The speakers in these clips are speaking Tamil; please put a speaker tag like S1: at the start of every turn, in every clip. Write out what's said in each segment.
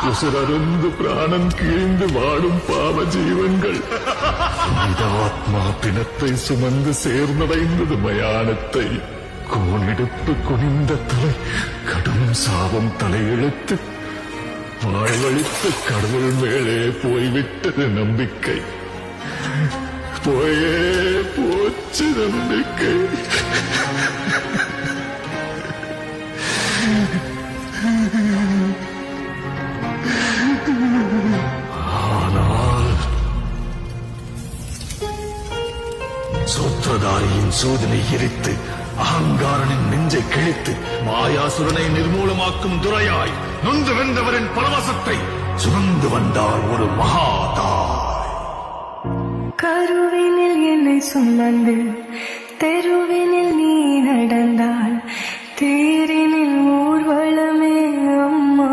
S1: உசுரருந்து பிராணம் கீழ்ந்து வாடும் பாவ ஜீவன்கள் ஆத்மா பிணத்தை சுமந்து சேர்ந்தடைந்தது மயானத்தை. கோணிடுப்பு குனிந்த தலை கடும் சாபம் தலையெழுத்து வாழ்வழித்து கடவுள் மேலே போய்விட்டது நம்பிக்கை. போயே போச்சு நம்பிக்கை. ஆனால் சூத்திரதாரியின் சோதனை எரித்து அகங்காரனின் நெஞ்சை கிழித்து மாயாசுரனை நிர்மூலமாக்கும் துரையாய் நொந்து வென்றவரின் பரவசத்தை சுமந்து வந்தார் ஒரு மகாதாய்.
S2: கருவினில் என்னை சுமந்து தெருவினில் நீ நடந்தால் தேரினில் ஊர்வலமே அம்மா.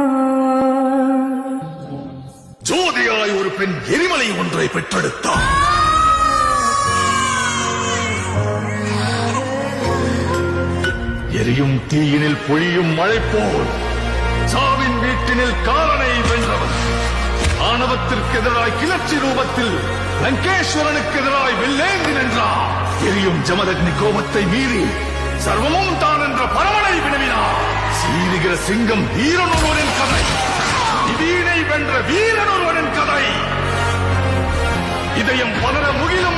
S1: ஜோதியாய் ஒரு பெண் எரிமலை ஒன்றை பெற்றெடுத்தார். எரியும் தீயினில் பொழியும் மழை போல் சாவின் வீட்டினில் காலனை வென்றவன். ஆணவத்திற்கு எதிராய் கிளர்ச்சி ரூபத்தில் லங்கேஸ்வரனுக்கு எதிராய் வெள்ளேந்தி நின்றார். எரியும் ஜமதக்னி கோபத்தை மீறி சர்வமும் தான் என்ற பரவனை வினவினார். சீரிகிற சிங்கம் வீரனொருவனின் கதை, வீணை வென்ற வீரனொருவனின் கதை. இதயம் பலர முகிலும்